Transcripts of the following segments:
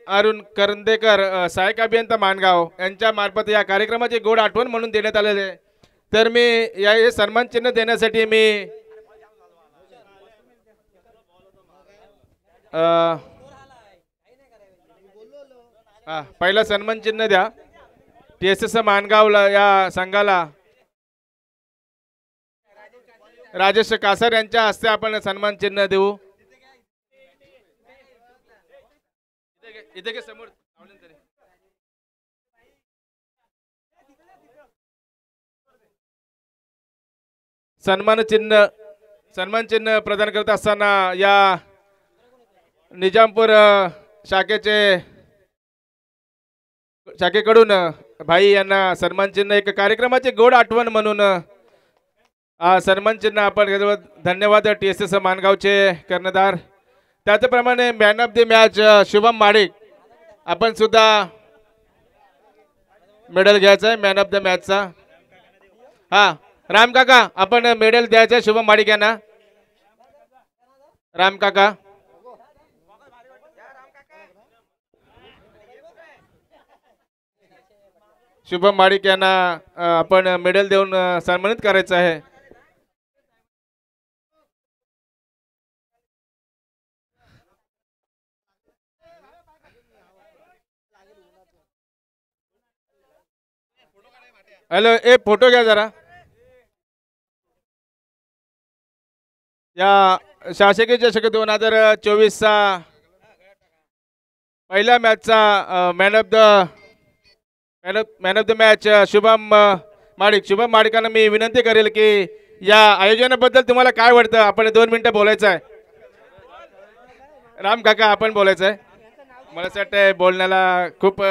अरुण करंदेकर सहाय्यक अभियंता मानगाव यांच्या मार्फत या कार्यक्रमाची गोड आठवण म्हणून देण्यात आलेले आहे। तर मी या हे सन्मान चिन्ह देण्यासाठी मी पहिला सन्मान चिन्ह द्या TSS मानगावला या संघाला राजेश कासर यांच्या हस्ते आपण सन्मान चिन्ह देऊ। इथे समोर सन्मान चिन्ह प्रदान करत असताना या निजामपूर शाखेकडून भाई यांना सन्मान चिन्ह एक कार्यक्रमाची गोड आठवण म्हणून सन्मान चिन्ह आपण धन्यवाद TSS मानगावचे कर्णधार। त्याचप्रमाणे man of the match Shubham Madik आपण सुद्धा मेडल घ्यायचं आहे मॅन ऑफ द मॅचचा। राम काका आपण मेडल द्यायचं शुभम माडिक यांना। राम काका शुभम माडिक यांना आपण मेडल देऊन सन्मानित करायचं आहे। हॅलो ए फोटो घ्या जरा। या शासकीय चषक 2024 चा पहिल्या मॅचचा man of the match Shubham माडिकांना मी विनंती करेल की या आयोजनाबद्दल तुम्हाला काय वाटतं आपण 2 मिनिटं बोलायचं आहे। राम काका आपण बोलायचं आहे। मला असं वाटतं बोलण्याला खूप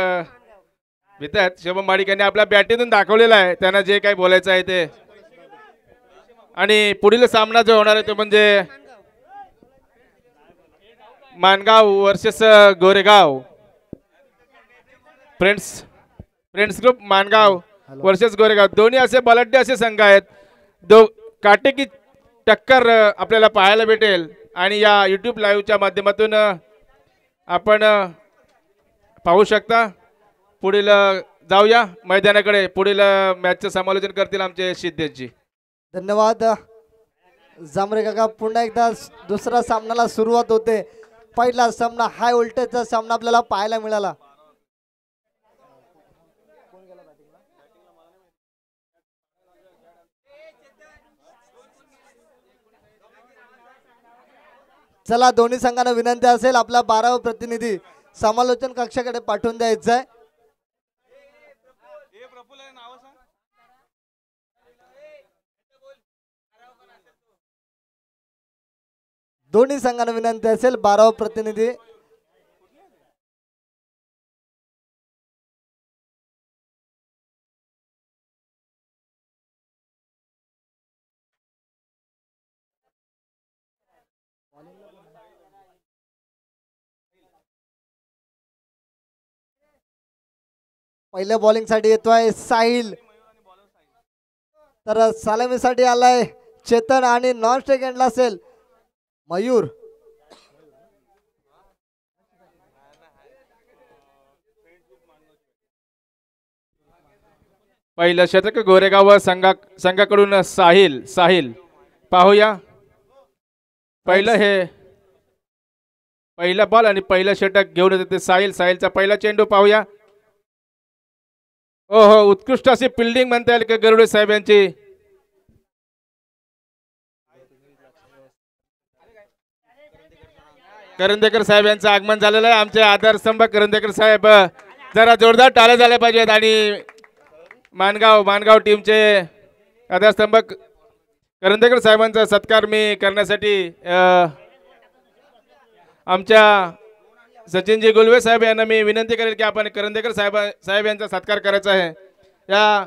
भीतात। शुभम माडिकांनी आपल्या बॅटीतून दाखवलेलं आहे त्यांना जे काही बोलायचं आहे ते। आणि पुढील सामना जो होणार आहे तो म्हणजे Mangaon versus Goregaon friends group Mangaon versus Goregaon. दोन्ही असे बलाढ्य असे संघ आहेत। काटेकी टक्कर आपल्याला पाहायला भेटेल आणि या YouTube लाईव्हच्या माध्यमातून आपण पाहू शकता। पुढील जाऊया मैदानाकडे। पुढील मॅचचं समालोचन करतील आमचे सिद्धेशजी। धन्यवाद जांभरे काका। पुन्हा एकदा दुसरा सामन्याला सुरुवात होते। पहिला सामना हाय व्होल्टेजचा सामना आपल्याला पाहायला मिळाला। चला दोन्ही संघांना विनंती असेल आपला 12वा प्रतिनिधी समालोचन कक्षाकडे पाठवून द्यायचा आहे। दोन्ही संघांना विनंती असेल 12वा प्रतिनिधी पहिल्या बॉलिंग साठी येतोय साहिल। तर सलामीसाठी आलाय चेतन आणि नॉन स्ट्राइक एंडला असेल मयूर। पहिलं षटक गोरेगाव संघाकडून साहिल पाहूया। पहिला बॉल आणि पहिलं षटक घेऊन येते साहिलचा पहिला चेंडू पाहूया। हो उत्कृष्ट अशी फिल्डिंग म्हणता येईल गरुडे साहेब यांची। करंदेकर साहेब यांचं आगमन झालेलं आहे। आमचे आधारस्तंभ करंदेकर साहेब जरा जोरदार टाळ्या झाल्या पाहिजेत। आणि मानगाव टीमचे आधारस्तंभ करंदेकर साहेबांचा सत्कार मी करण्यासाठी आमच्या सचिनजी गुलवे साहेब यांना मी विनंती करेल की आपण करंदेकर साहेब यांचा सत्कार करायचा आहे। या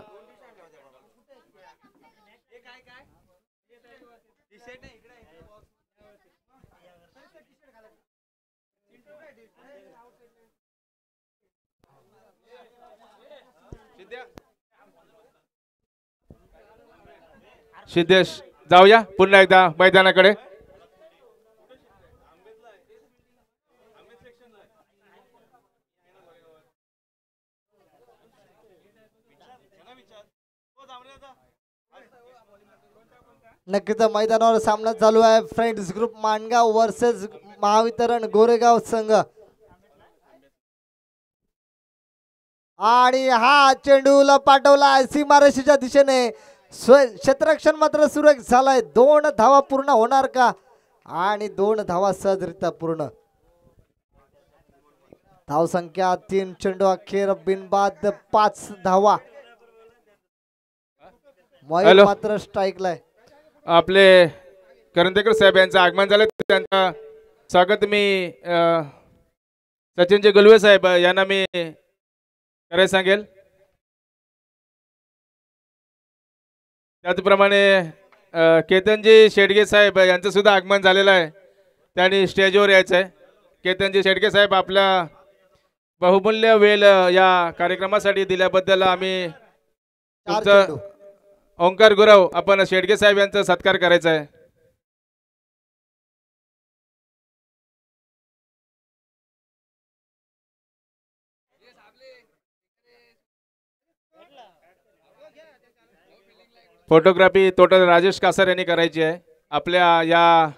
सिद्धेश जाऊया पुन्हा एकदा मैदानाकडे। नक्कीच मैदानावर सामना चालू आहे. Friends group Mangaon versus Mahavitaran Goregaon संघ. आणि हा चेंडूला पाठवला सीमारेषेच्या दिशेने. क्षेत्ररक्षण मात्र सुरेख झालाय. 2 धावा पूर्ण होणार का? आणि 2 धावा सहजरित्या पूर्ण. धाव संख्या 3. चेंडू अखेर बिनबाद 5 धावा. मयूर मात्र स्ट्राईकला आहे. आपले करंदेकर साहेब यांचं आगमन झालं. त्यांचं स्वागत मी सचिनजी गुलवे साहेब यांना मी करायला सांगेल. त्याचप्रमाणे केतनजी शेडगे साहेब यांचं सुद्धा आगमन झालेलं आहे. त्यांनी स्टेजवर यायचं आहे. केतनजी शेडगे साहेब आपल्या बहुमूल्य वेळ या कार्यक्रमासाठी दिल्याबद्दल आम्ही तुमचं ओंकार गुरव आपण शेडगे साहेब यांचा सत्कार करायचा आहे. फोटोग्राफी टोटल राजेश कासार यांनी करायची आहे. आपल्या या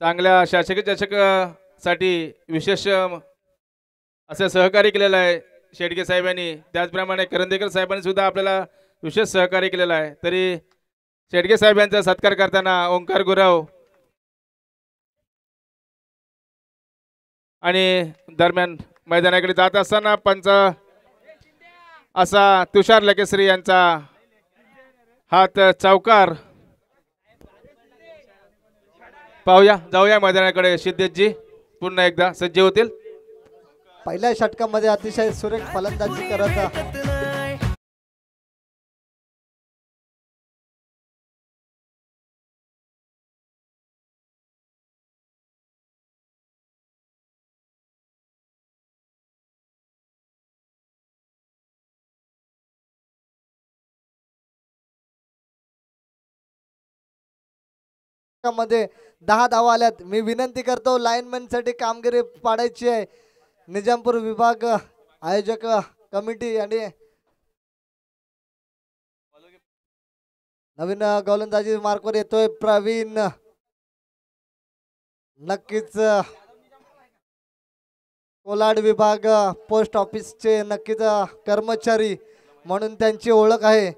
चांगल्या शासकीय चषकासाठी विशेष असं सहकार्य केलेलं आहे शेडगे साहेबांनी. त्याचप्रमाणे करंदेकर साहेबांनी सुद्धा आपल्याला विशेष सहकार्य केलेलं आहे. तरी शेडगे साहेब यांचा सत्कार करताना ओंकार गुरव आणि दरम्यान मैदानाकडे जात असताना पंच असा तुषार लकेश्री यांचा हात चौकार. पाहूया, जाऊया मैदानाकडे. सिद्धेशजी पुन्हा एकदा सज्ज होतील. पहिल्या षटकामध्ये अतिशय सुरेख फलंदाजी करत मध्ये 10 धावा आल्यात. मी विनंती करतो लाईनमॅन साठी कामगिरी पाडायची आहे. निजामपूर विभाग आयोजक कमिटी आणि नवीन गोलंदाजी मार्कवर येतोय प्रवीण. नक्कीच कोलाड विभाग पोस्ट ऑफिसचे नक्कीच कर्मचारी म्हणून त्यांची ओळख आहे.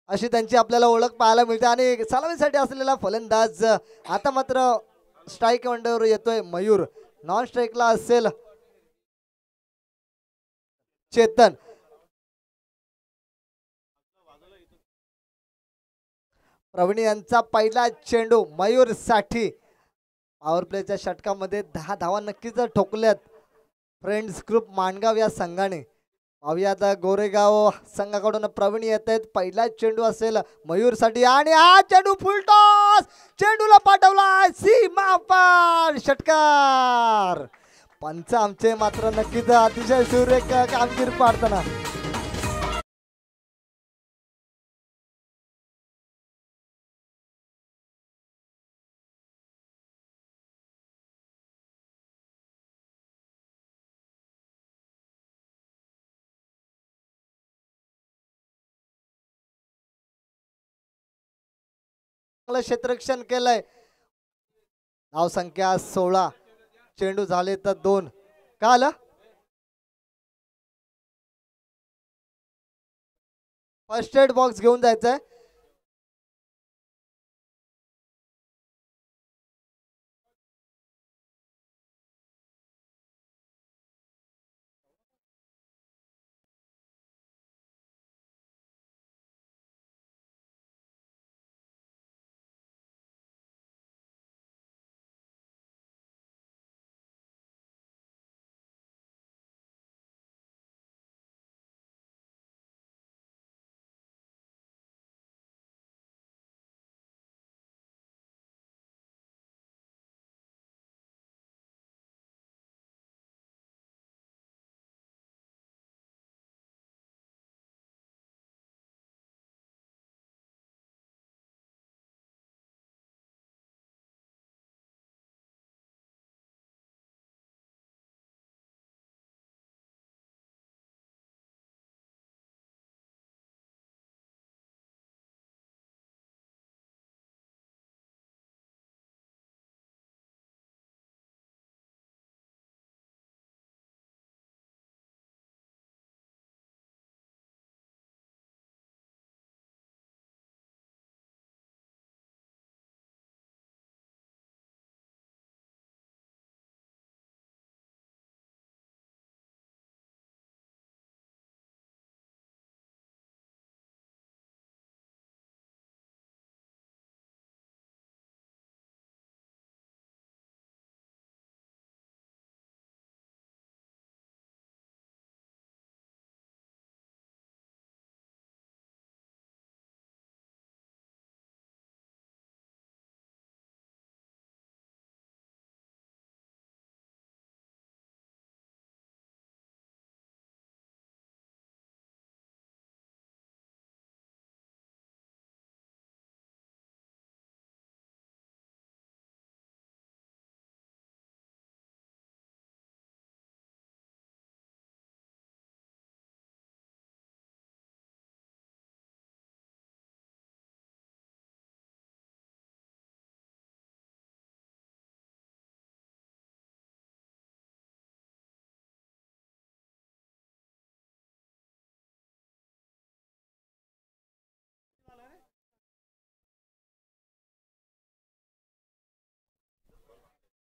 अशी त्यांची आपल्याला ओळख पाहायला मिळते. आणि सलामीसाठी असलेला फलंदाज आता मात्र स्ट्राईक मंडळावर येतोय मयूर. नॉन स्ट्राईकला असेल चेतन. प्रवीण यांचा पहिला चेंडू मयूर साठी. पॉवर प्लेच्या षटकामध्ये 10 धावा नक्कीच ठोकल्यात फ्रेंड्स ग्रुप माणगाव या संघाने. पाहूयात गोरेगाव संघाकडून प्रवीण येत आहेत. पहिला चेंडू असेल मयूर साठी आणि हा चेंडू फुल टॉस. चेंडूला पाठवला सीमा पार. षटकार. पंच आमचे मात्र नक्कीच अतिशय सुरेख कामगिरी पाडताना. क्षेत्ररक्षण केलंय. धाव संख्या 16. चेंडू झाले तर 2. का आलं? फर्स्ट एड बॉक्स घेऊन जायचंय.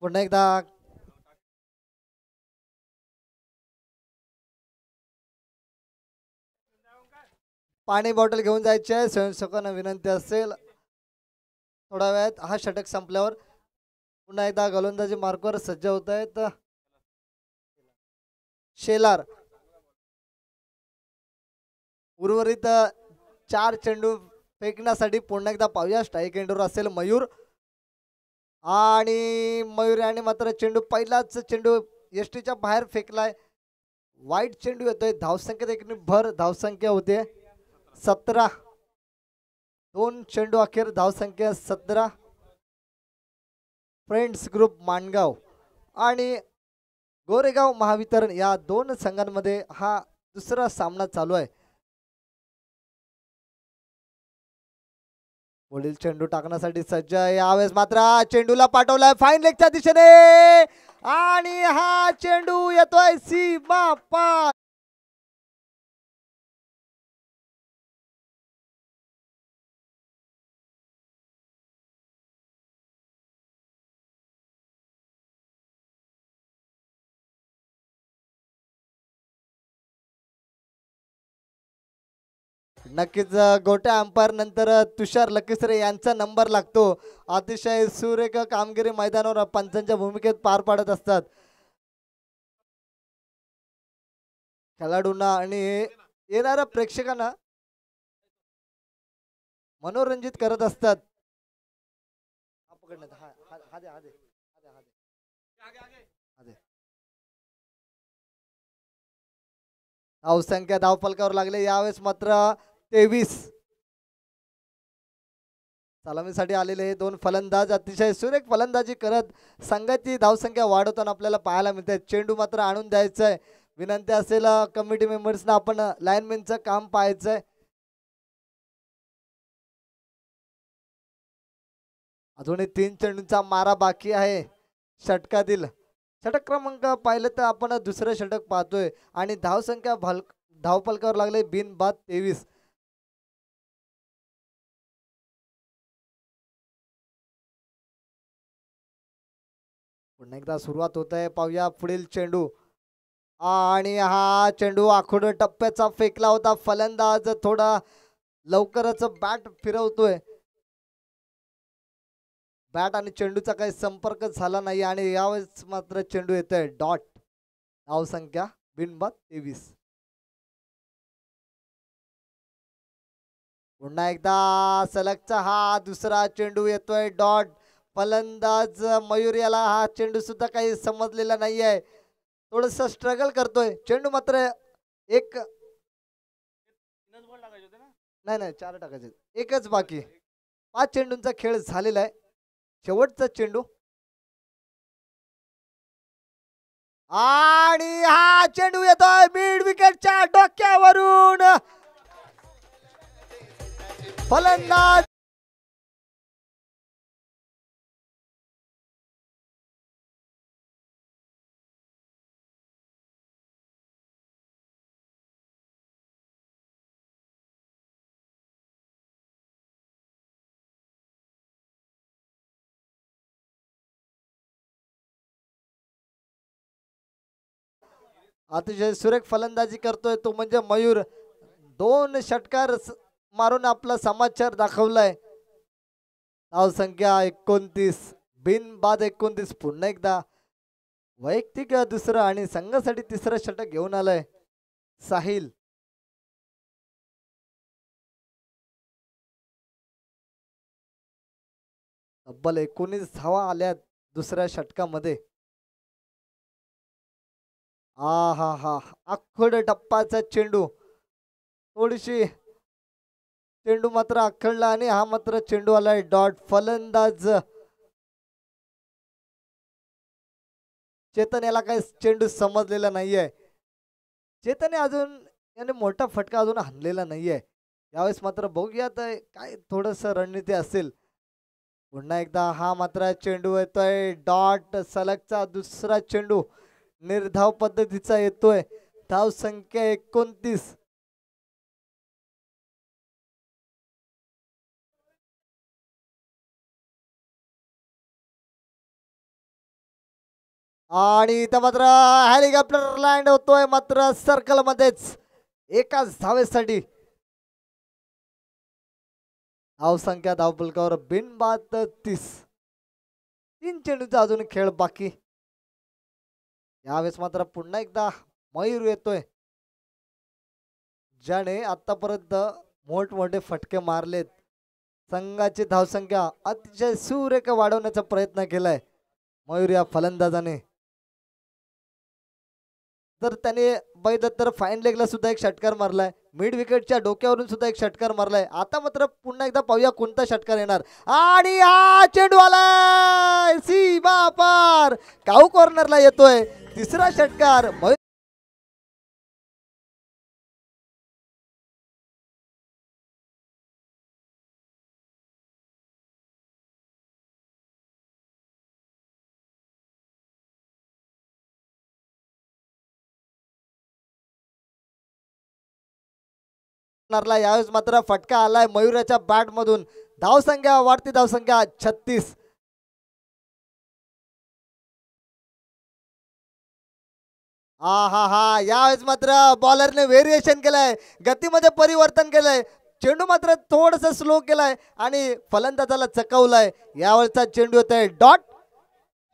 पुन्हा एकदा पाणी बॉटल घेऊन जायची आहे. स्वयंसेवकांना विनंती असेल थोड्या वेळात हा षटक संपल्यावर पुन्हा एकदा गोलंदाजी मार्कवर सज्ज होत आहेत शेलार. उर्वरित 4 चेंडू फेकण्यासाठी पुन्हा एकदा पाहूया. स्ट्राईक एंडवर असेल मयूर आणि मयूर याने मात्र चेंडू पहिलाच चेंडू एसटीच्या बाहेर फेकलाय. वाईट चेंडू येतोय. धावसंख्येत एक भर धावसंख्या होते 17. 2 चेंडू अखेर धावसंख्या 17. फ्रेंड्स ग्रुप माणगाव आणि गोरेगाव महावितरण या 2 संघांमध्ये हा दुसरा सामना चालू आहे. पुढील चेंडू टाकण्यासाठी सज्ज आहे. यावेळेस मात्र चेंडूला पाठवलाय फाईन लेगच्या दिशेने आणि हा चेंडू येतोय सीमा पार. नक्कीच गोट्या अंपायर नंतर तुषार लकीसरे यांचा नंबर लागतो. अतिशय सुरेख कामगिरी मैदानावर पंचांच्या भूमिकेत पार पाडत असतात. खेळाडूंना आणि येणाऱ्या प्रेक्षकांना मनोरंजित करत असतात. धावसंख्या धावफलकावर लागले. यावेळेस मात्र 23. सलामीसाठी आलेले हे 2 फलंदाज अतिशय सुरेख फलंदाजी करत संघाची धावसंख्या वाढवताना आपल्याला पाहायला मिळते. चेंडू मात्र आणून द्यायचा आहे. विनंती असेल कमिटी मेंबर्सना आपण लाईनमॅनचं काम पाहायचंय. अजूनही 3 चेंडूंचा मारा बाकी आहे षटकातील. षटक क्रमांक पाहिलं तर आपण दुसरं षटक पाहतोय आणि धावसंख्या धावफलकावर लागले बिनबाद 23. पुन्हा एकदा सुरुवात होत आहे. पाहूया पुढील चेंडू आणि हा चेंडू आखूड टप्प्याचा फेकला होता. फलंदाज थोडा लवकरच बॅट फिरवतोय. बॅट आणि चेंडूचा काही संपर्क झाला नाही आणि यावेळेस मात्र चेंडू येतोय डॉट. धावसंख्या बिनबाद 23. पुन्हा एकदा सलगचा हा दुसरा चेंडू येतोय डॉट. फलंदाज मयूर याला हा चेंडू सुद्धा काही समजलेला नाहीये. थोडस स्ट्रगल करतोय. चेंडू मात्र एक नाही 4 टाकायचे. एकच बाकी. 5 चेंडूंचा खेळ झालेला आहे. शेवटचा चेंडू आणि हा चेंडू येतोय मिड विकेटच्या डोक्यावरून. फलंदाज अतिशय सुरेख फलंदाजी करतोय तो म्हणजे मयूर. 2 षटकार मारून आपला समाचार दाखवलाय. धावसंख्या 29. बिनबाद 29. पुन्हा एकदा वैयक्तिक दुसरं आणि संघासाठी तिसरं षटक घेऊन आलंय साहिल. तब्बल 19 धावा आल्या दुसऱ्या षटकामध्ये. हा आखड टप्पाचा चेंडू. थोडीशी चेंडू मात्र आखडला आणि हा मात्र चेंडू आलाय डॉट. फलंदाज चेतन याला काही चेंडू समजलेला नाहीये. चेतन अजून याने मोठा फटका अजून हाणलेला नाहीये. यावेळेस मात्र बघूयात काय थोडस रणनीती असेल. पुन्हा एकदा हा मात्र चेंडू येतोय डॉट. सलगचा दुसरा चेंडू निर्धाव पद्धतीचा येतोय. धाव संख्या 29. आणि इथं मात्र हेलिकॉप्टर लँड होतोय मात्र सर्कल मध्येच एकाच धावेसाठी धावसंख्या धावफलकावर बिनबाद 30. 3 चेंडूचा अजून खेळ बाकी. यावेळेस मात्र पुन्हा एकदा मयूर येतोय ज्याने आतापर्यंत मोठमोठे फटके मारलेत. संघाची धावसंख्या अतिशय सुरेख वाढवण्याचा प्रयत्न केलाय मयूर या फलंदाजाने. तर त्याने बैदत्तर फाईन लेगला सुद्धा एक षटकार मारलाय, मिड विकेटच्या डोक्यावरून सुद्धा एक षटकार मारलाय. आता मात्र पुन्हा एकदा पाहूया कोणता षटकार येणार. आणि हा चेंडू आलाय सीमा पार, काऊ कॉर्नरला येतोय तिसरा षटकार. यावेळेस मात्र फटका आलाय मयुराच्या बॅट मधून. धावसंख्या वाढती, धावसंख्या 36. हा यावेळेस मात्र बॉलरने व्हेरिएशन केलंय, गतीमध्ये परिवर्तन केलंय. चेंडू मात्र थोडस स्लो केलाय आणि फलंदाजाला चकवलाय. यावेळेचा चेंडू होत आहे डॉट.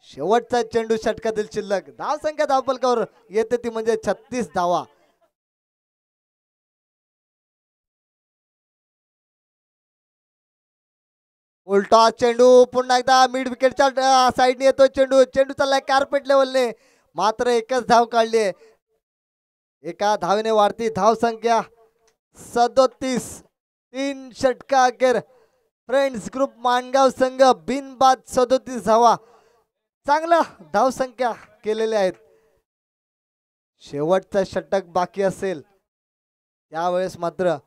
शेवटचा चेंडू षटकातील शिल्लक. धावसंख्या धावफलकावर येते ती म्हणजे 36 धावा. उलटा चेंडू पुन्हा एकदा मिड विकेटच्या साईडने येतो. चेंडू चाललाय कार्पेट लेवलने, मात्र एकच धाव काढली. एका धावेने वाढती धावसंख्या 37. 3 षटका अखेर फ्रेंड्स ग्रुप माणगाव संघ बिनबाद 37 धावा. चांगला धावसंख्या केलेल्या आहेत. शेवटचा षटक बाकी असेल त्यावेळेस मात्र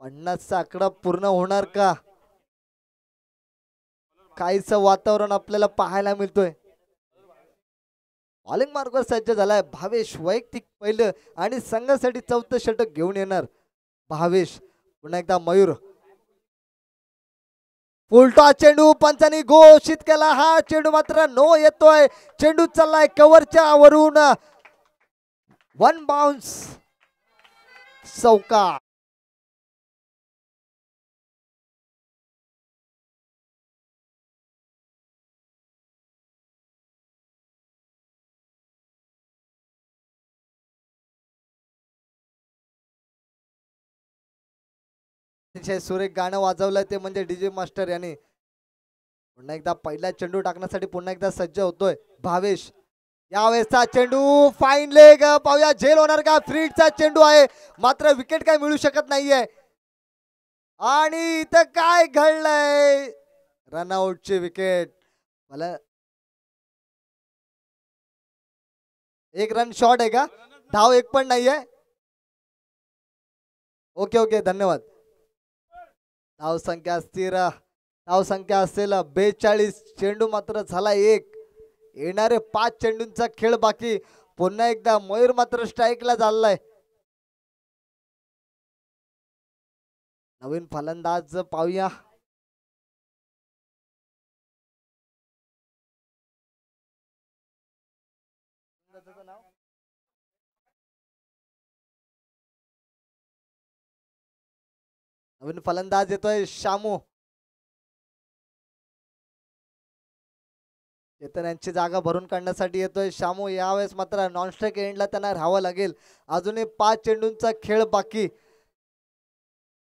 50चा आकडा पूर्ण होणार का, काहीच वातावरण आपल्याला पाहायला मिळतोय. बॉलिंग मार्गवर सज्ज झालाय भावेश. वैयक्तिक पहिलं आणि संघासाठी 4थं षटक घेऊन येणार भावेश. पुन्हा एकदा मयूर. फुलटॉस चेंडू पंचांनी घोषित केला. हा चेंडू मात्र नो येतोय. चेंडू चाललाय कव्हरच्या वरून, 1 बाउन्स, चौका. सुरेख गाणं वाजवलंय ते म्हणजे डीजे मास्टर यांनी. पुन्हा एकदा पहिला चेंडू टाकण्यासाठी पुन्हा एकदा सज्ज होतोय भावेश. यावेळेसचा चेंडू फाईन लेग. पाहूया झेल होणार का. फ्रीडचा चेंडू आहे मात्र विकेट काय मिळू शकत नाहीये. आणि इथं काय घडलंय, रनआउटची विकेट. मला एक रन शॉर्ट आहे का, धाव एक पण नाहीये. ओके धन्यवाद. धावसंख्या स्थिर, धावसंख्या असेल 42. चेंडू मात्र झाला 1. येणारे 5 चेंडूंचा खेळ बाकी. पुन्हा एकदा मयूर मात्र स्ट्राईकला झालाय. नवीन फलंदाज पाहूया. नवीन फलंदाज येतोय शामू. यांची जागा भरून काढण्यासाठी येतोय शामू. यावेळेस मात्र नॉनस्ट्राईक एंडला त्यांना राहावं लागेल. अजूनही 5 चेंडूंचा खेळ बाकी.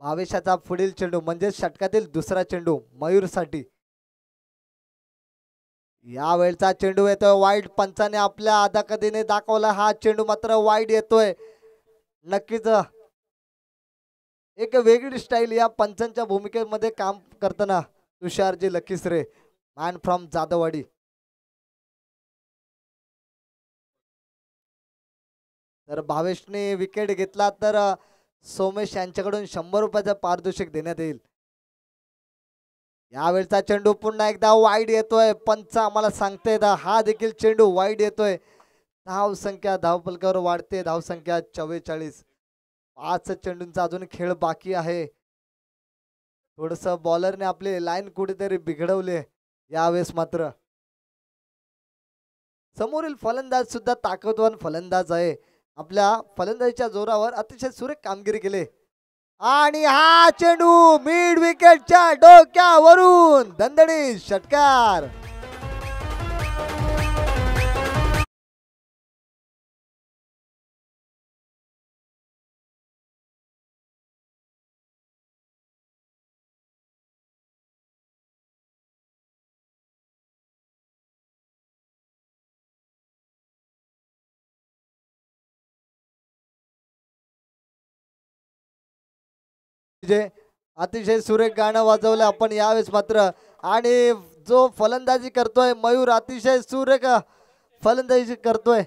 भावेशाचा पुढील चेंडू म्हणजे षटकातील दुसरा चेंडू मयूर साठी. यावेळचा चेंडू येतोय वाईड. पंचाने आपल्या अदाकदीने दाखवला. हा चेंडू मात्र वाईड येतोय. नक्कीच एक वेगळी स्टाईल या पंचांच्या भूमिकेमध्ये काम करताना तुषारजी लकीसरे, मॅन फ्रॉम जाधववाडी. तर भावेशने विकेट घेतला तर सोमेश यांच्याकडून 100 रुपयाचं पारितोषिक देण्यात येईल. यावेळचा चेंडू पुन्हा एकदा वाईड येतोय. पंच आम्हाला सांगते हा देखील चेंडू वाईड येतोय. धावसंख्या धावफलकावर वाढते. धावसंख्या 44. 5 चेंडूंचा अजून खेळ बाकी आहे. थोडस बॉलरने आपले लाईन कुठेतरी बिघडवले यावेळेस मात्र. समोरील फलंदाज सुद्धा ताकदवान फलंदाज आहे. आपल्या फलंदाजीच्या जोरावर अतिशय सुरेख कामगिरी केली आणि हा चेंडू मिड विकेटच्या डोक्यावरून दणदणीत षटकार. अतिशय सुरेख गाणं वाजवलं आपण यावेळेस मात्र. आणि जो फलंदाजी करतोय मयूर अतिशय सुरेख फलंदाजी करतोय.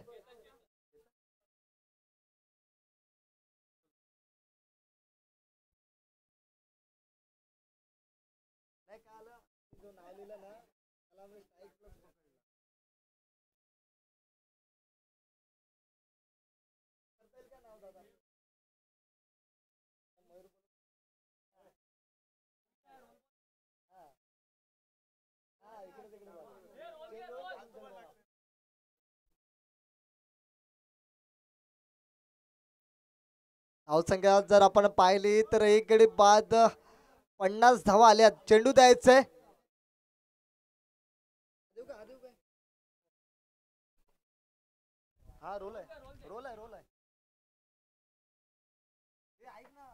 धावसंख्या जर आपण पाहिली तर एक गडी बाद 50 धावा आल्यात. चेंडू द्यायचंय. हा रोल आहे रोल आहे रोल आहे. ऐक ना.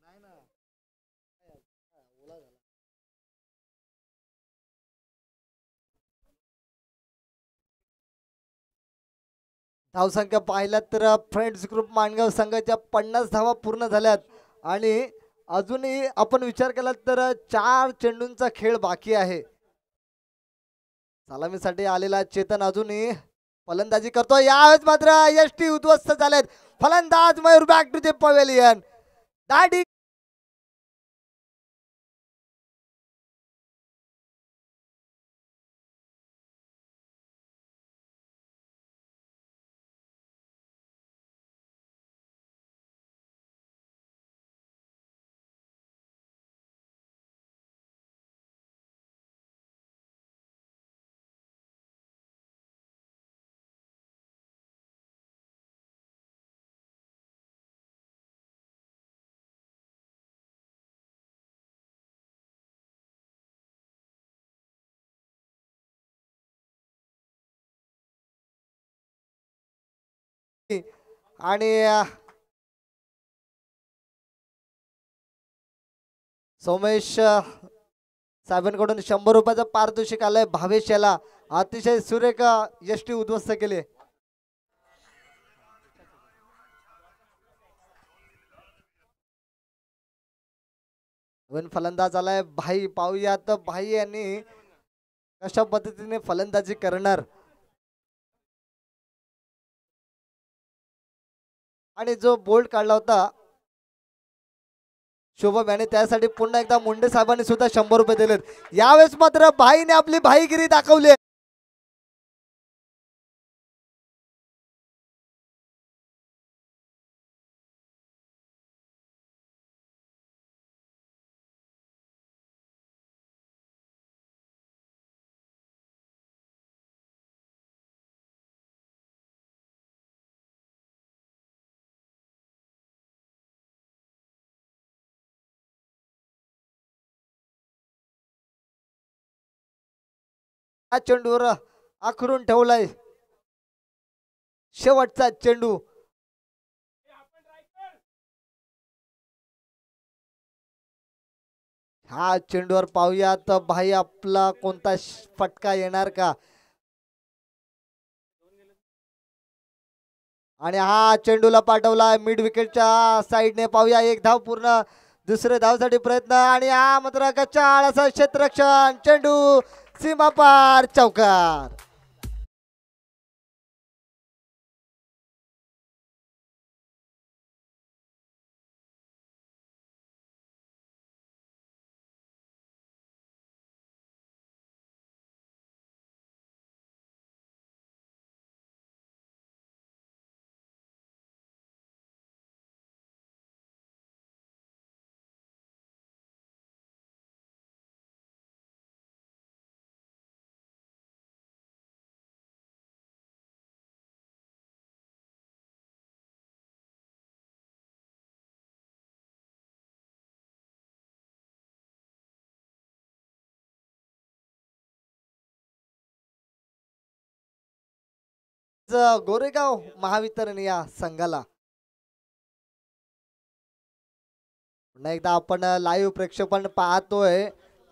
नाही ना ओला झाला. धावसंख्या पाहिल्यात तर फ्रेंड्स ग्रुप माणगाव संघाच्या 50 धावा पूर्ण झाल्यात आणि अजूनही आपण विचार केला तर 4 चेंडूंचा खेळ बाकी आहे. सलामीसाठी आलेला चेतन अजूनही फलंदाजी करतो. यावेळेस मात्र यष्टी उद्ध्वस्त झालेत. फलंदाज Mayur back to the pavilion. दाढी आणि सोमेश साहेबांकडून 100 रुपयाचं पारितोषिक आलंय. भावेश याला अतिशय सुरेख यष्टी उद्ध्वस्त केले. फलंदाज आलाय भाई. पाहूयात भाई यांनी कशा पद्धतीने फलंदाजी करणार. आणि जो बोल्ड काढला होता शुभम याने त्यासाठी पुन्हा एकदा मुंडे साहेबांनी सुद्धा 100 रुपये दिलेत. यावेळेस मात्र भाईने आपली भाईगिरी दाखवली. चेंडूवर आखरून ठेवलाय. शेवटचा चेंडू. हा चेंडूवर पाहूयात भाई आपला कोणता फटका येणार का. आणि हा चेंडूला पाठवला मिड विकेटच्या साइडने. पाहूया एक धाव पूर्ण. दुसरे धावसाठी प्रयत्न आणि हा मात्र कच्चा असा क्षेत्ररक्षण. चेंडू सीमा पार चौकार. गोरेगाव महावितरण या संघाला पुन्हा एकदा आपण लाईव्ह प्रेक्षेपण पाहतोय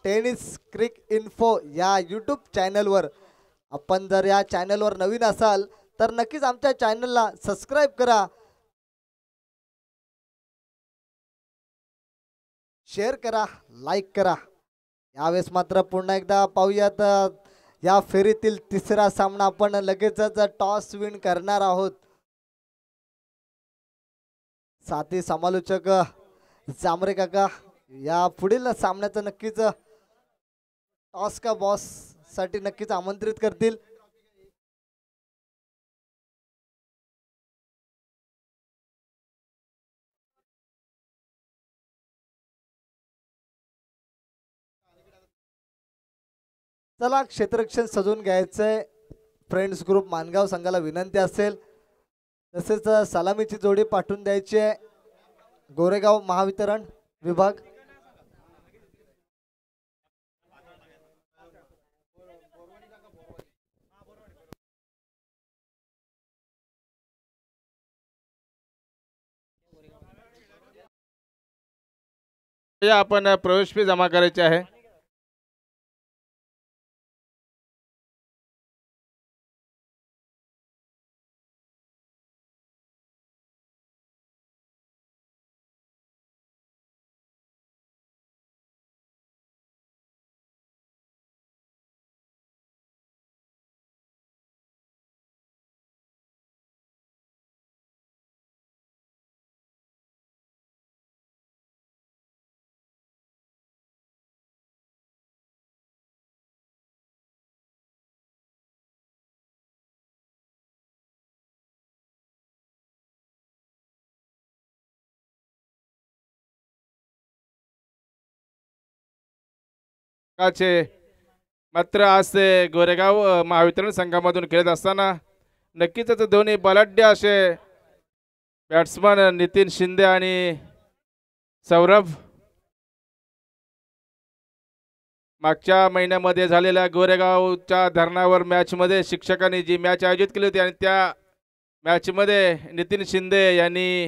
टेनिस क्रिक इन्फो या यूट्यूब चॅनलवर. आपण जर या चॅनलवर नवीन असाल तर नक्कीच आमच्या चॅनलला सबस्क्राईब करा, शेअर करा, लाईक करा. यावेळेस मात्र पुन्हा एकदा पाहूयात या फेरीतील तिसरा सामना आपण लगेचच टॉस विन करणार आहोत. साथी समालोचक जांभरे काका या पुढील सामन्याचं नक्कीच टॉस का बॉस साठी नक्कीच आमंत्रित करतील. चला क्षेत्ररक्षण सजवून घ्यायचंय. फ्रेंड्स ग्रुप मानगाव संघाला विनंती असेल. तसेच सलामीची जोडी पाठवून द्यायची आहे गोरेगाव महावितरण विभाग. आपण प्रवेश फी जमा करायची आहे. मात्र आज ते गोरेगाव महावितरण संघामधून खेळत असताना नक्कीच दोन्ही बलाढ्य असे बॅट्समन नितीन शिंदे आणि सौरभ मागच्या महिन्यामध्ये झालेल्या गोरेगावच्या धरणावर मॅचमध्ये शिक्षकांनी जी मॅच आयोजित केली होती आणि त्या मॅचमध्ये नितीन शिंदे यांनी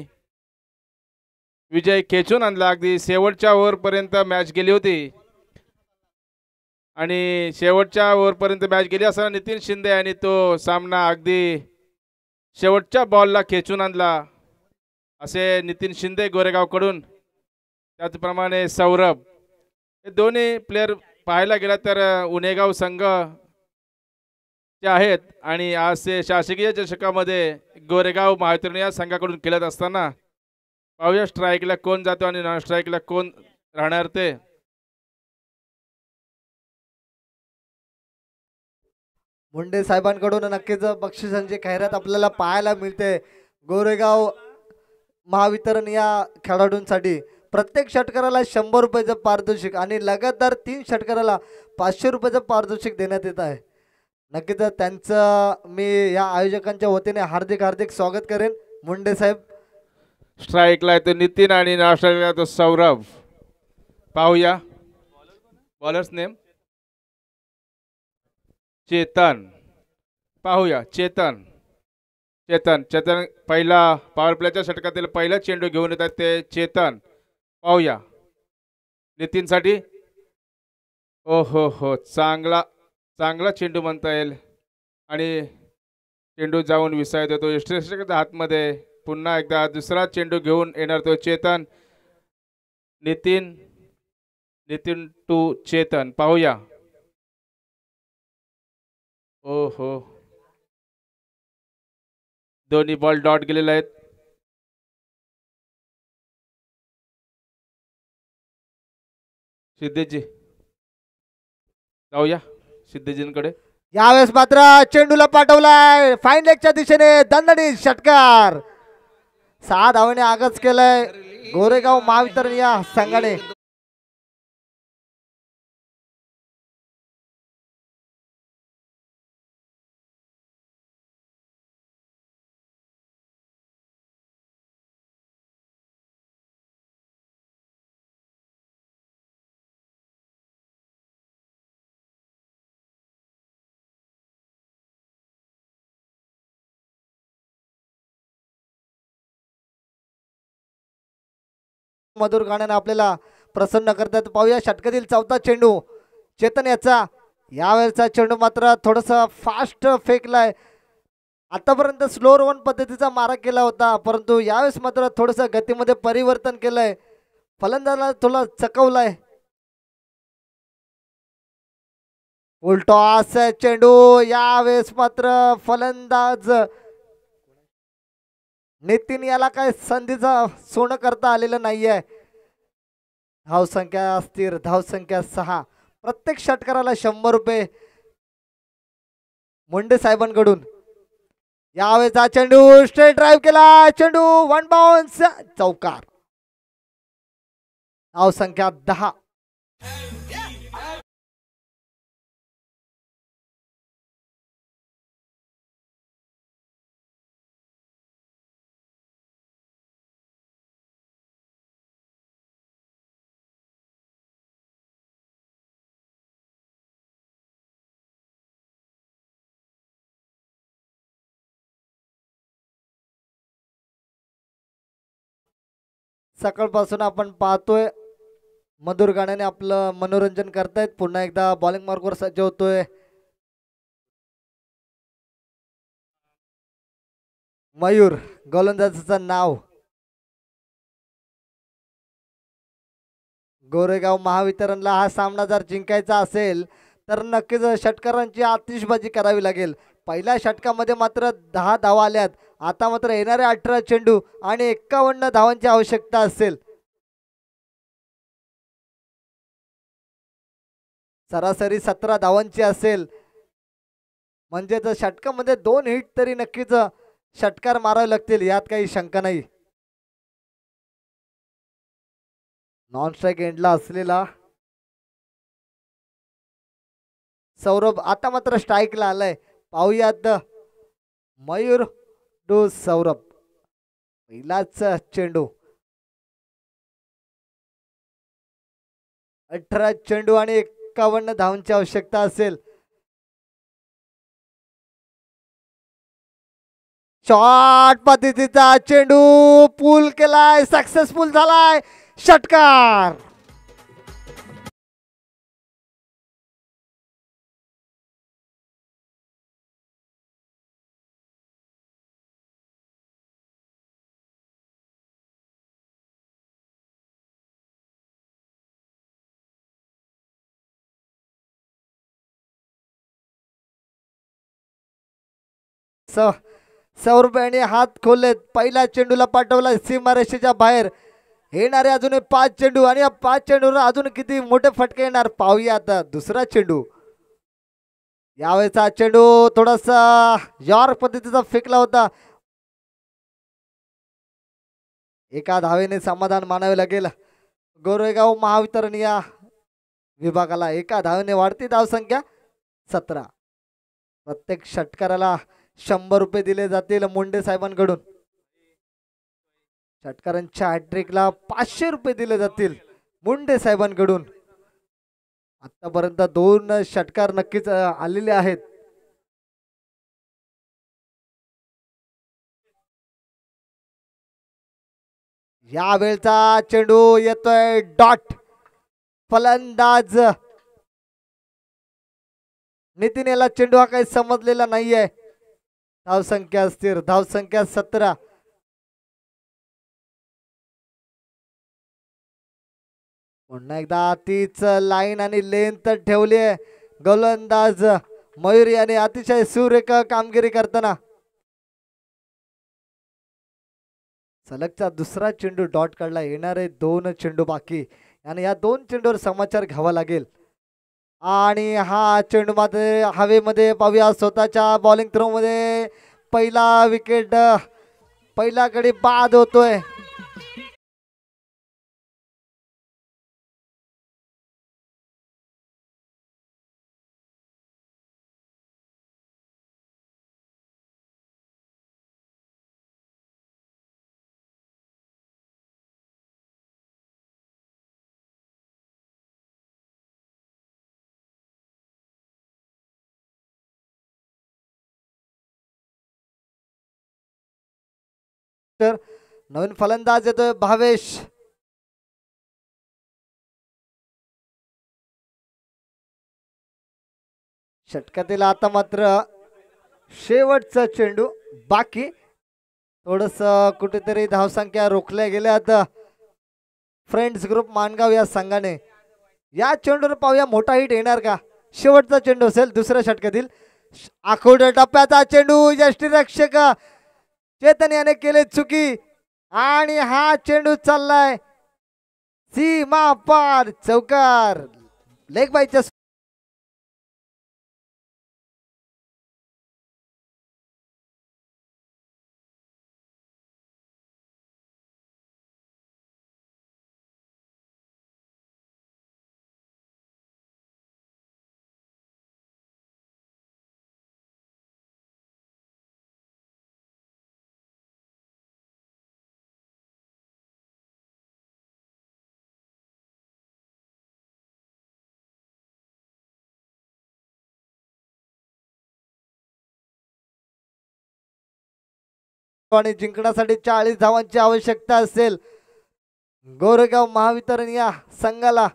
विजय खेचून आणला. अगदी शेवटच्या ओव्हरपर्यंत मॅच गेली होती आणि शेवटच्या ओव्हरपर्यंत मॅच गेली असताना नितीन शिंदे यांनी तो सामना अगदी शेवटच्या बॉलला खेचून आणला असे नितीन शिंदे गोरेगावकडून. त्याचप्रमाणे सौरभ हे दोन्ही प्लेयर पाहायला गेला तर उनेगाव संघ जे आहेत आणि आज ते शासकीय चषकामध्ये गोरेगाव महावितरण या संघाकडून खेळत असताना पाहूया स्ट्राईकला कोण जातो आणि नॉन स्ट्राईकला कोण राहणार ते. मुंडे साहेबांकडून नक्कीच बक्षिसांची खैरात आपल्याला पाहायला मिळते. गोरेगाव महावितरण या खेळाडूंसाठी प्रत्येक षटकाराला 100 रुपयाचं पारितोषिक आणि लगातार 3 षटकाराला 500 रुपयाचं पारितोषिक देण्यात येत आहे. नक्कीच त्यांचं मी या आयोजकांच्या वतीने हार्दिक हार्दिक स्वागत करेन. मुंडे साहेब स्ट्राईकला येतो नितीन आणि नॉन स्ट्राईकला येतो सौरभ. पाहूया बॉलर्स नेम चेतन. पाहूया चेतन चेतन चेतन पहिला पॉवर प्लेच्या षटकातील पहिला चेंडू घेऊन येतात ते चेतन. पाहूया नितीनसाठी. ओ हो चांगला चांगला चेंडू म्हणता येईल आणि चेंडू जाऊन विसायत येतो यष्टीच्या हातमध्ये. पुन्हा एकदा दुसरा चेंडू घेऊन येणार तो चेतन. नितीन नितीन टू चेतन. पाहूया. ओ हो दोन्ही बॉल डॉट गेलेले आहेत. सिद्धेजी जाऊया सिद्धेजींकडे. यावेळेस मात्र चेंडूला पाठवलाय फाईन लेगच्या दिशेने दणदणीत षटकार. 6 धावांनी आगच केलाय गोरेगाव महावितरण या संघाने. मधुर गाण्याने आपल्याला प्रसन्न करतात. पाहूया षटकातील चौथा चेंडू चेतन याचा. यावेळेचा चेंडू मात्र थोडासा फास्ट फेकलाय. आतापर्यंत स्लोअर वन पद्धतीचा मारा केला होता, परंतु यावेळेस मात्र थोडस गतीमध्ये परिवर्तन केलंय. फलंदाजाला थोडा चकवलाय. उलटॉस चेंडू यावेळेस मात्र फलंदाज नितीन याला काय संधीचा सोनं करता आलेलं नाहीये. धावसंख्या स्थिर, धावसंख्या 6. प्रत्येक षटकाराला 100 रुपये मुंडे साहेबांकडून. यावेळेचा चेंडू स्ट्रेट ड्राईव्ह केला. चेंडू वन बाउन्स चौकार. धावसंख्या 10. सकाळपासून आपण पाहतोय मधुर गाण्याने आपलं मनोरंजन करतायत. पुन्हा एकदा बॉलिंग मार्कवर सज्ज होतोय मयूर. गोलंदाजाचं नाव गोरेगाव महावितरणला हा सामना जर जिंकायचा असेल तर नक्कीच षटकारांची आतिषबाजी करावी लागेल. पहिल्या षटकामध्ये मात्र 10 धावा आल्यात. आता मात्र येणारे 18 चेंडू आणि 51 धावांची आवश्यकता असेल. सरासरी 17 धावांची असेल म्हणजे तर षटकामध्ये 2 हिट तरी नक्कीच षटकार मारावे लागतील, यात काही शंका नाही. नॉन स्ट्राईक एंडला असलेला सौरभ आता मात्र स्ट्राईकला आलाय. पाहूयात मयूर डो सौरभ. पहिलाच चेंडू. 18 चेंडू आणि 51 धावांची आवश्यकता असेल. शॉर्ट पद्धतीचा चेंडू पूल केलाय, सक्सेसफुल झालाय. षटकार. सौरभ यांनी हात खोललेत. पहिल्या चेंडूला पाठवला सीमारेषेच्या बाहेर. येणारे अजून 5 चेंडू आणि या 5 चेंडूवर अजून किती मोठे फटके येणार पाहूया. आता दुसरा चेंडू. यावेळेचा चेंडू थोडासा यॉर्क पद्धतीचा फेकला होता. एका धावेने समाधान मानावे लागेल गोरेगाव महावितरण या विभागाला. एका धावेने वाढती धावसंख्या 17. प्रत्येक षटकाराला 100 रुपये दिले जातील मुंडे साहेबांकडून. षटकारांच्या हॅट्रिकला 500 रुपये दिले जातील मुंडे साहेबांकडून. आतापर्यंत 2 षटकार नक्कीच आलेले आहेत. या वेळचा चेंडू येतोय डॉट. फलंदाज नितीन याला चेंडू हा काही समजलेला नाहीये. धावसंख्या स्थिर, धावसंख्या 17. पुन्हा एकदा तीच लाईन आणि लेंथ ठेवली आहे. गोलंदाज मयूर याने अतिशय सुरेख कामगिरी करताना. सलगचा दुसरा चेंडू डॉट काढला. येणारे 2 चेंडू बाकी आणि या 2 चेंडूवर समाचार घ्यावा लागेल. आणि हा चेंडू मात्र हवेमध्ये पाहूया. स्वतःच्या बॉलिंग थ्रो मध्ये पहिला विकेट, पहिला गडी बाद होतोय. तर नवीन फलंदाज येतोय भावेश. षटकातील आता मात्र शेवटचा चेंडू बाकी. थोडस कुठेतरी धावसंख्या रोखल्या गेल्यात फ्रेंड्स ग्रुप माणगाव या संघाने. या चेंडूवर पाहूया मोठा हिट येणार का. शेवटचा चेंडू असेल दुसऱ्या षटकातील. आखोड टप्प्याचा चेंडू यष्टीरक्षक चेतन याने केले चुकी आणि हा चेंडू चाललाय सीमा पार चौकार. लेग बायच्या आणि जिंकण्यासाठी 40 धावांची आवश्यकता असेल गोरेगाव महावितरण या संघाला.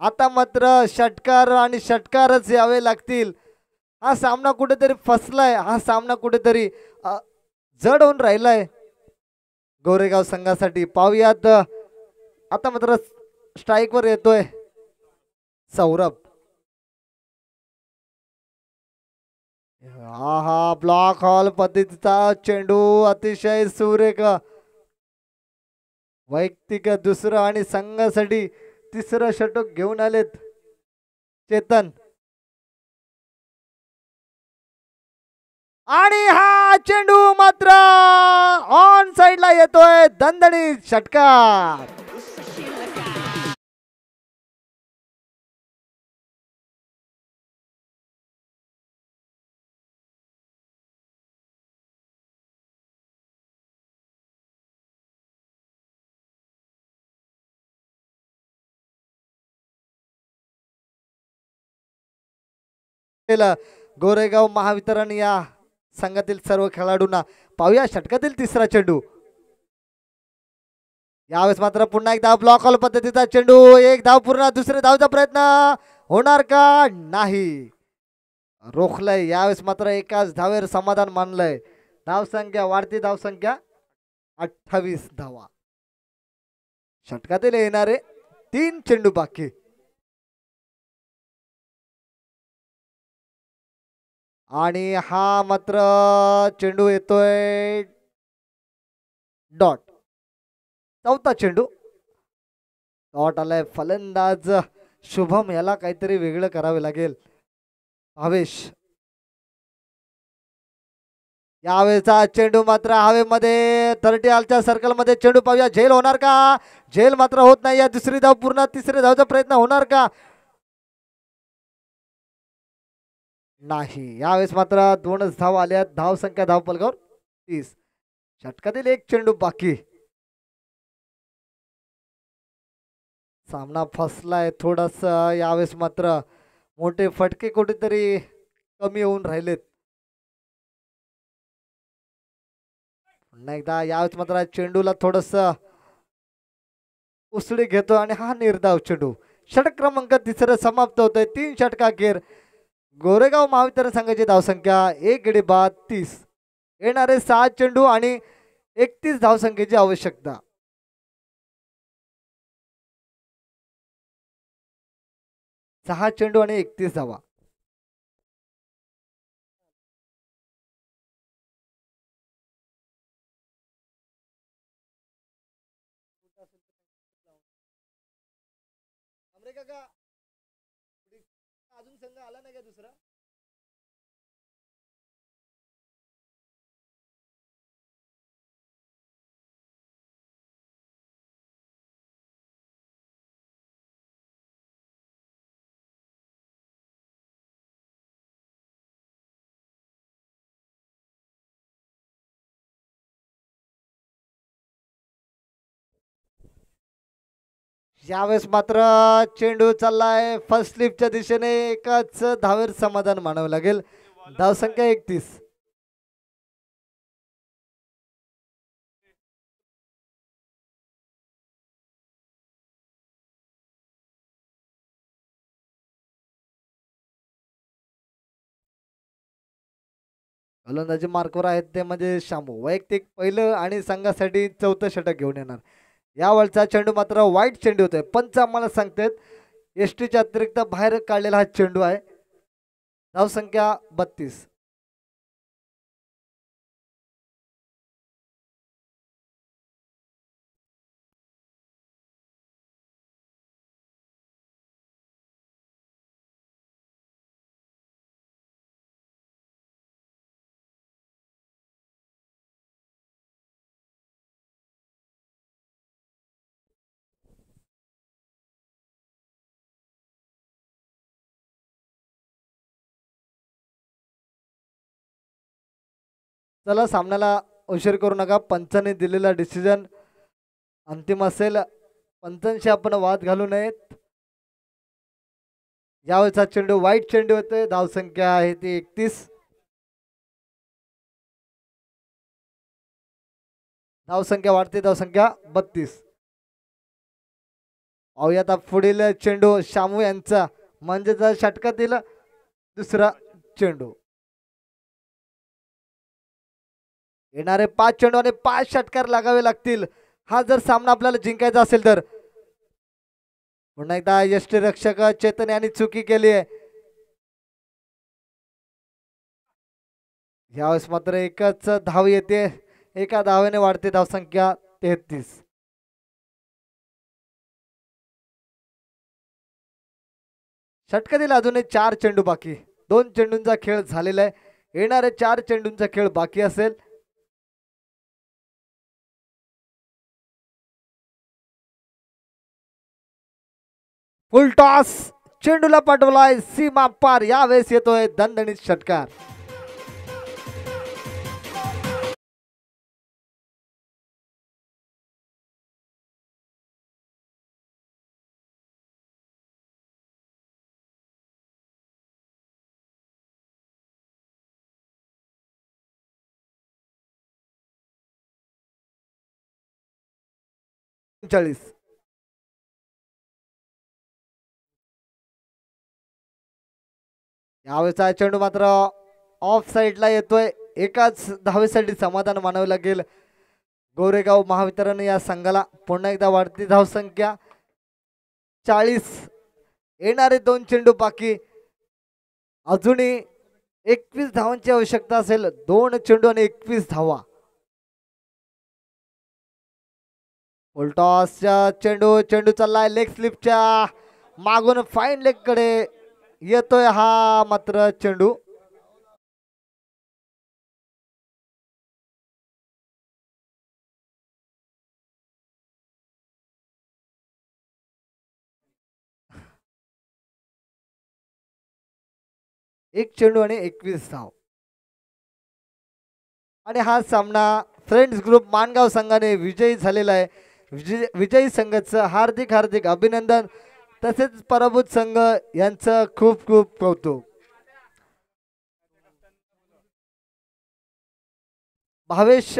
आता मात्र षटकार आणि षटकारच यावे लागतील. हा सामना कुठेतरी फसलाय. हा सामना कुठेतरी जड होऊन राहिलाय गोरेगाव संघासाठी. पाहुयात आता मात्र स्ट्राईक वर येतोय सौरभ. हा ब्लॉक हॉल पद्धतीचा चेंडू अतिशय सुरेख. वैयक्तिक दुसरं आणि संघासाठी तिसरं षटक घेऊन आलेत चेतन. आणि हा चेंडू मात्र ऑन साइडला येतोय. दणदणीत षटकार. गोरेगाव महावितरण या संघातील सर्व खेळाडूंना. पाहूया षटकातील तिसरा चेंडू. यावेळेस मात्र पुन्हा एकदा ब्लॉक हॉल पद्धतीचा चेंडू. एक धाव पूर्ण. दुसरे धावचा प्रयत्न होणार का. नाही, रोखलंय. यावेळेस मात्र एकाच धावेवर समाधान मानलंय. धावसंख्या वाढती. धावसंख्या 28 धावा. षटकातील येणारे 3 चेंडू बाकी. आणि हा मात्र चेंडू येतोय डॉट. चौथा चेंडू डॉट आलाय. फलंदाज शुभम याला काहीतरी वेगळं करावे लागेल. भावेश. यावेळेचा चेंडू मात्र हवेमध्ये 30 आलच्या सर्कल मध्ये चेंडू. पाहूया झेल होणार का. झेल मात्र होत नाही. या दुसरी धाव पूर्ण. तिसरे धावचा प्रयत्न होणार का. नाही, यावेळेस मात्र 2च धाव आल्या. धाव संख्या धावपलकावर 30. षटकातील 1 चेंडू बाकी. सामना फसलाय थोडस. यावेळेस मात्र मोठे फटके कुठेतरी कमी होऊन राहिलेत. पुन्हा एकदा यावेळेस मात्र चेंडूला थोडस उसळी घेतो आणि हा निर्धाव चेंडू. षटक क्रमांक 3 समाप्त होतोय. 3 षटकाखेर गोरेगाव महावितरण संघाची धावसंख्या 1 गडी बाद 30. येणारे 6 चेंडू आणि 31 धावसंख्येची आवश्यकता. 6 चेंडू आणि 31 धावा. अजून संघ आला नाही का दुसरा. यावेळेस मात्र चेंडू चाललाय फर्स्ट स्लिपच्या दिशेने. एकाच धावेर समाधान मानावं लागेल. धावसंख्या 31. फलंदाजी मार्कवर आहेत ते म्हणजे शामू, वैयक्तिक पहिलं आणि संघासाठी चौथं षटक घेऊन येणार. यावरचा चेंडू मात्र वाईट चेंडू होतोय. पंच आम्हाला सांगतात एसटीच्या अतिरिक्त बाहेर काढलेला हा चेंडू आहे. धावसंख्या 32. चला सामन्याला उशीर करू नका. पंचांनी दिलेला डिसिजन अंतिम असेल. पंचांशी आपण वाद घालू नयेत. यावेळेचा चेंडू वाईट चेंडू होते. धावसंख्या आहे ती 31. धावसंख्या वाढते. धावसंख्या 32. पाहूया आता पुढील चेंडू शामू यांचा म्हणजे जर षटकातील दुसरा चेंडू. येणारे 5 चेंडू आणि 5 षटकार लागावे लागतील. हा जर सामना आपल्याला जिंकायचा असेल तर. पुन्हा एकदा यष्टीरक्षक चेतन यांनी चुकी केली आहे. यावेळेस मात्र एकच धाव येते. एका धावेने वाढते धावसंख्या 33. षटकातील अजूनही 4 चेंडू बाकी. 2 चेंडूंचा खेळ झालेला आहे. येणारे 4 चेंडूंचा खेळ बाकी असेल. फुल टॉस चेंडूला पाठवलाय सीमा पार. यावेळेस येतोय दणदणीत षटकार. यावेळेचा चेंडू मात्र ऑफ साइडला येतोय. एकाच धावेसाठी समाधान मानावे लागेल गोरेगाव महावितरण या संघाला. पुन्हा एकदा वाढती धावसंख्या 40. येणारे 2 चेंडू बाकी. अजूनही 21 धावांची आवश्यकता असेल. 2 चेंडू आणि 21 धावा. फुलटॉसचा चेंडू चाललाय लेग स्लिपच्या मागून फाईन लेग कडे येतोय हा मात्र चेंडू. एक चेंडू आणि 21 धाव. आणि हा सामना फ्रेंड्स ग्रुप माणगाव संघाने विजयी झालेला आहे. विजयी संघाचं हार्दिक हार्दिक अभिनंदन. तसेच पराभूत संघ यांचं खूप खूप कौतुक. भावेश